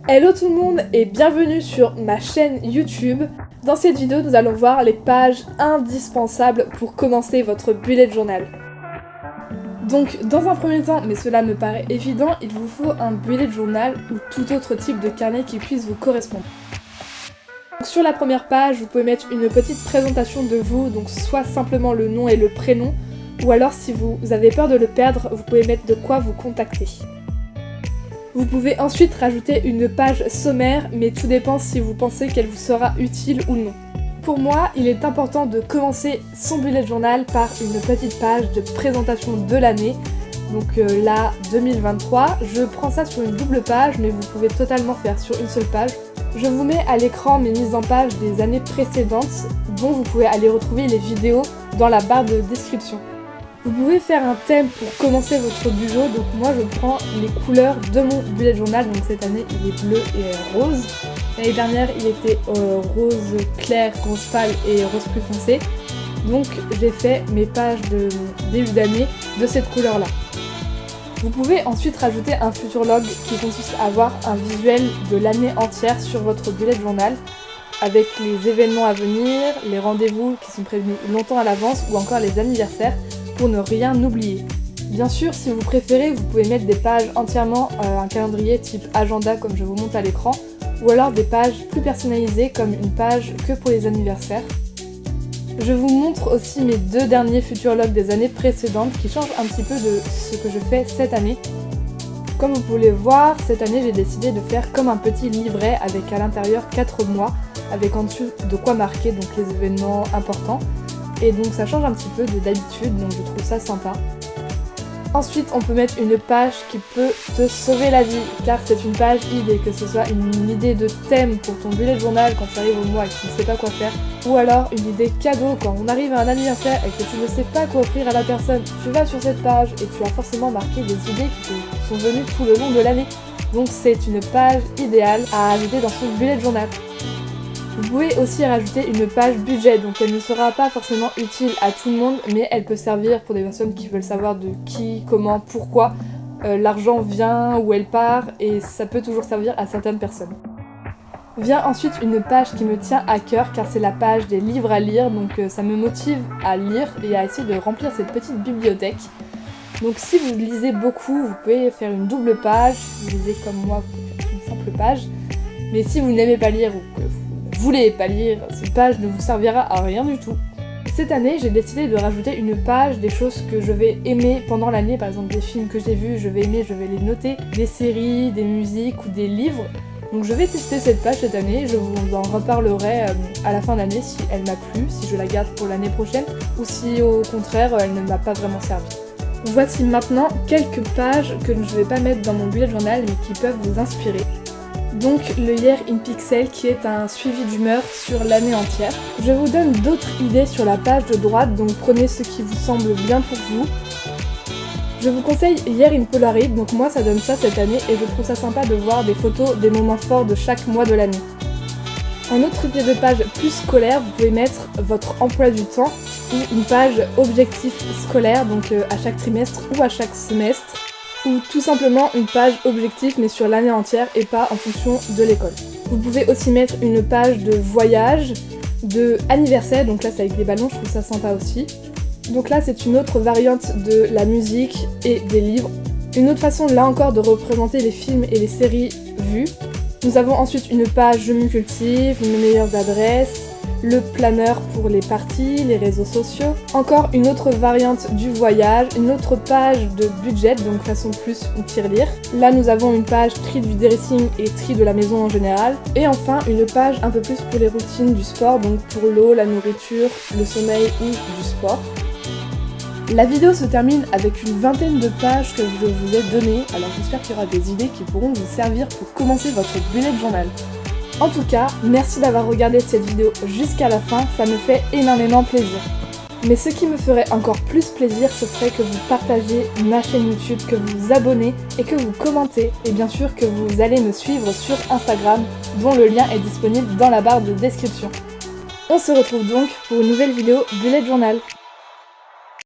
Hello tout le monde et bienvenue sur ma chaîne YouTube. Dans cette vidéo, nous allons voir les pages indispensables pour commencer votre bullet journal. Donc dans un premier temps, mais cela me paraît évident, il vous faut un bullet journal ou tout autre type de carnet qui puisse vous correspondre. Donc, sur la première page, vous pouvez mettre une petite présentation de vous, donc soit simplement le nom et le prénom, ou alors si vous avez peur de le perdre, vous pouvez mettre de quoi vous contacter. Vous pouvez ensuite rajouter une page sommaire, mais tout dépend si vous pensez qu'elle vous sera utile ou non. Pour moi, il est important de commencer son bullet journal par une petite page de présentation de l'année. Donc là, 2023, je prends ça sur une double page, mais vous pouvez totalement faire sur une seule page. Je vous mets à l'écran mes mises en page des années précédentes, dont vous pouvez aller retrouver les vidéos dans la barre de description. Vous pouvez faire un thème pour commencer votre bulot, donc moi je prends les couleurs de mon bullet journal, donc cette année il est bleu et rose. L'année dernière il était rose clair, rose pâle et rose plus foncé. Donc j'ai fait mes pages de début d'année de cette couleur là. Vous pouvez ensuite rajouter un futur log qui consiste à avoir un visuel de l'année entière sur votre bullet journal, avec les événements à venir, les rendez-vous qui sont prévenus longtemps à l'avance ou encore les anniversaires, pour ne rien oublier. Bien sûr, si vous préférez, vous pouvez mettre des pages entièrement un calendrier type agenda comme je vous montre à l'écran, ou alors des pages plus personnalisées comme une page que pour les anniversaires. Je vous montre aussi mes deux derniers futur logs des années précédentes qui changent un petit peu de ce que je fais cette année. Comme vous pouvez le voir, cette année j'ai décidé de faire comme un petit livret avec à l'intérieur 4 mois, avec en dessous de quoi marquer donc les événements importants. Et donc ça change un petit peu de d'habitude, donc je trouve ça sympa. Ensuite, on peut mettre une page qui peut te sauver la vie, car c'est une page idée, que ce soit une idée de thème pour ton bullet journal quand tu arrives au mois et que tu ne sais pas quoi faire, ou alors une idée cadeau quand on arrive à un anniversaire et que tu ne sais pas quoi offrir à la personne. Tu vas sur cette page et tu as forcément marqué des idées qui te sont venues tout le long de l'année. Donc c'est une page idéale à ajouter dans son bullet journal. Vous pouvez aussi rajouter une page budget, donc elle ne sera pas forcément utile à tout le monde, mais elle peut servir pour des personnes qui veulent savoir de qui, comment, pourquoi l'argent vient, où elle part, et ça peut toujours servir à certaines personnes. Vient ensuite une page qui me tient à cœur, car c'est la page des livres à lire, donc ça me motive à lire et à essayer de remplir cette petite bibliothèque. Donc si vous lisez beaucoup, vous pouvez faire une double page, si vous lisez comme moi, vous pouvez faire une simple page, mais si vous n'aimez pas lire ou que vous voulez pas lire, cette page ne vous servira à rien du tout. Cette année, j'ai décidé de rajouter une page des choses que je vais aimer pendant l'année, par exemple des films que j'ai vus, je vais aimer, je vais les noter, des séries, des musiques ou des livres. Donc je vais tester cette page cette année, je vous en reparlerai à la fin de l'année si elle m'a plu, si je la garde pour l'année prochaine, ou si au contraire elle ne m'a pas vraiment servi. Voici maintenant quelques pages que je ne vais pas mettre dans mon bullet journal mais qui peuvent vous inspirer. Donc le Year in Pixel qui est un suivi d'humeur sur l'année entière. Je vous donne d'autres idées sur la page de droite, donc prenez ce qui vous semble bien pour vous. Je vous conseille Year in Polaroid, donc moi ça donne ça cette année et je trouve ça sympa de voir des photos des moments forts de chaque mois de l'année. En autre idée de page plus scolaire, vous pouvez mettre votre emploi du temps ou une page objectif scolaire, donc à chaque trimestre ou à chaque semestre. Ou tout simplement une page objectif mais sur l'année entière et pas en fonction de l'école. Vous pouvez aussi mettre une page de voyage, de anniversaire, donc là c'est avec des ballons, je trouve ça sympa aussi. Donc là c'est une autre variante de la musique et des livres. Une autre façon là encore de représenter les films et les séries vues. Nous avons ensuite une page je me cultive, mes meilleures adresses, le planeur pour les parties, les réseaux sociaux, encore une autre variante du voyage, une autre page de budget, donc façon plus ou tirelire. Là nous avons une page tri du dressing et tri de la maison en général. Et enfin une page un peu plus pour les routines du sport, donc pour l'eau, la nourriture, le sommeil ou du sport. La vidéo se termine avec une vingtaine de pages que je vous ai données, alors j'espère qu'il y aura des idées qui pourront vous servir pour commencer votre bullet journal. En tout cas, merci d'avoir regardé cette vidéo jusqu'à la fin, ça me fait énormément plaisir. Mais ce qui me ferait encore plus plaisir, ce serait que vous partagiez ma chaîne YouTube, que vous vous abonnez et que vous commentez. Et bien sûr que vous allez me suivre sur Instagram, dont le lien est disponible dans la barre de description. On se retrouve donc pour une nouvelle vidéo bullet journal.